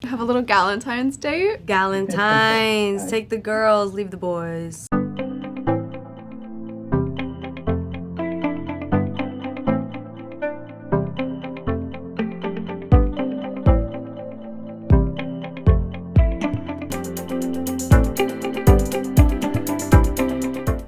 Have a little Valentine's date. Valentine's. Take the girls, leave the boys.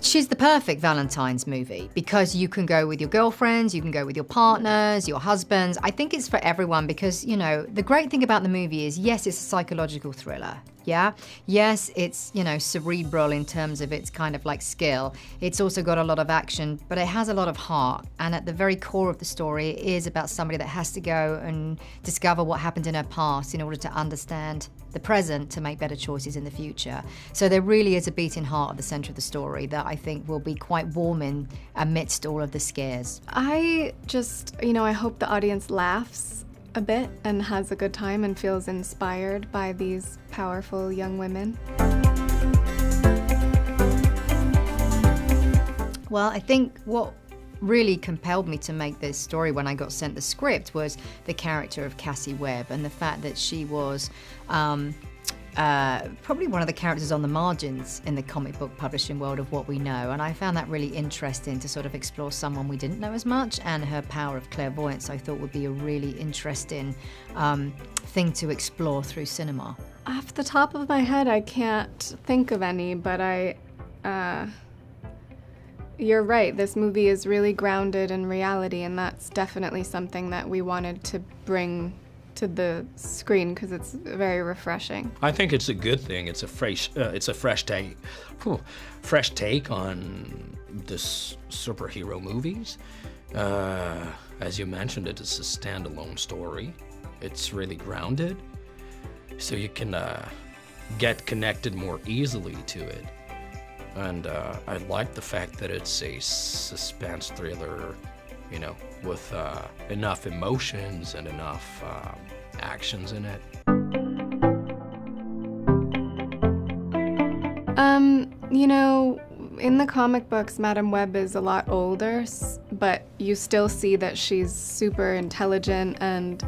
She's the perfect Valentine's movie because you can go with your girlfriends, you can go with your partners, your husbands. I think it's for everyone because, you know, the great thing about the movie is, yes, it's a psychological thriller. Yeah. Yes, it's, you know, cerebral in terms of its kind of like skill. It's also got a lot of action, but it has a lot of heart. And at the very core of the story, it is about somebody that has to go and discover what happened in her past in order to understand the present to make better choices in the future. So there really is a beating heart at the center of the story that I think will be quite warming amidst all of the scares. I just, I hope the audience laughs a bit and has a good time and feels inspired by these powerful young women. Well, I think what really compelled me to make this story when I got sent the script was the character of Cassie Webb and the fact that she was probably one of the characters on the margins in the comic book publishing world of what we know, and I found that really interesting to sort of explore someone we didn't know as much, and her power of clairvoyance I thought would be a really interesting thing to explore through cinema. Off the top of my head, I can't think of any, but you're right, this movie is really grounded in reality, and that's definitely something that we wanted to bring to the screen because it's very refreshing. I think it's a good thing. It's a fresh take on this superhero movies. As you mentioned, it is a standalone story. It's really grounded, so you can get connected more easily to it. And I like the fact that it's a suspense thriller, with enough emotions and enough actions in it. In the comic books, Madame Web is a lot older, but you still see that she's super intelligent and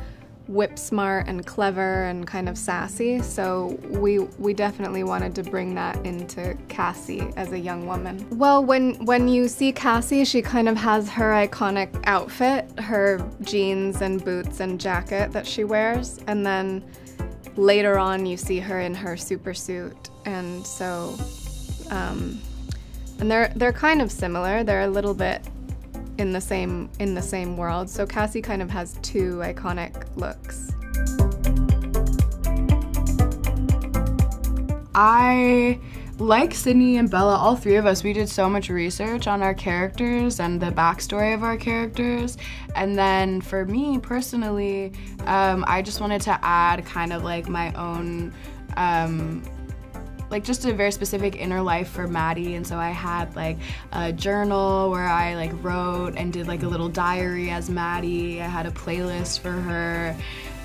whip smart and clever and kind of sassy, so we definitely wanted to bring that into Cassie as a young woman. Well, when you see Cassie, she kind of has her iconic outfit, her jeans and boots and jacket that she wears, and then later on you see her in her super suit, and so and they're kind of similar. They're a little bit in the same world. So Cassie kind of has two iconic looks. I like Sydney and Bella, all three of us, we did so much research on our characters and the backstory of our characters. And then for me personally, I just wanted to add kind of like my own just a very specific inner life for Maddie, and so I had like a journal where I like wrote and did like a little diary as Maddie. I had a playlist for her,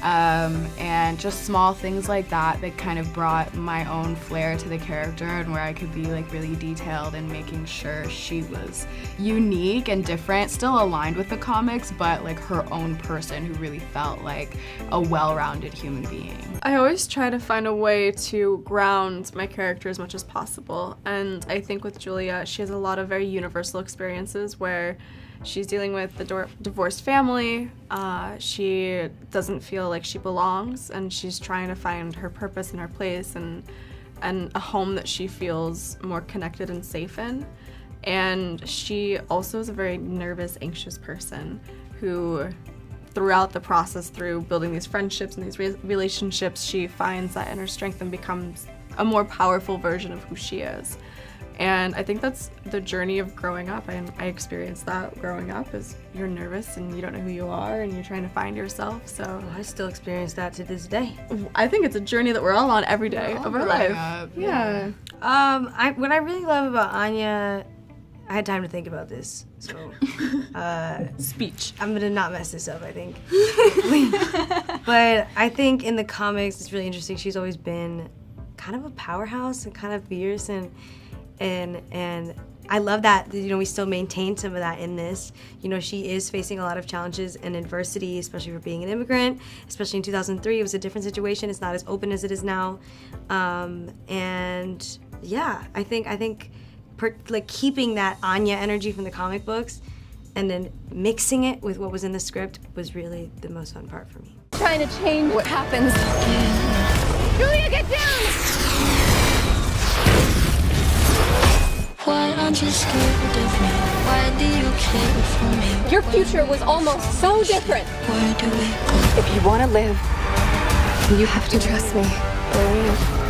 and just small things like that kind of brought my own flair to the character, and where I could be like really detailed and making sure she was unique and different, still aligned with the comics, but like her own person who really felt like a well-rounded human being. I always try to find a way to ground my character as much as possible, and I think with Julia, she has a lot of very universal experiences where she's dealing with the divorced family, she doesn't feel like she belongs, and she's trying to find her purpose and her place and a home that she feels more connected and safe in. And she also is a very nervous, anxious person who, throughout the process, through building these friendships and these relationships, she finds that inner strength and becomes a more powerful version of who she is. And I think that's the journey of growing up. I experienced that growing up, is you're nervous and you don't know who you are and you're trying to find yourself. So I still experience that to this day. I think it's a journey that we're all on every day of our life. Yeah. What I really love about Anya, I had time to think about this, so Speech. I'm gonna not mess this up, I think. But I think in the comics it's really interesting. She's always been kind of a powerhouse and kind of fierce and I love that, you know, we still maintain some of that in this. You know, she is facing a lot of challenges and adversity, especially for being an immigrant. Especially in 2003, it was a different situation. It's not as open as it is now. And yeah, I think like keeping that Anya energy from the comic books and then mixing it with what was in the script was really the most fun part for me. Trying to change what happens. Julia, get down! Why aren't you scared of me? Why do you care for me? Your future was almost so different. Where do we go? If you want to live, you have to trust me. Believe.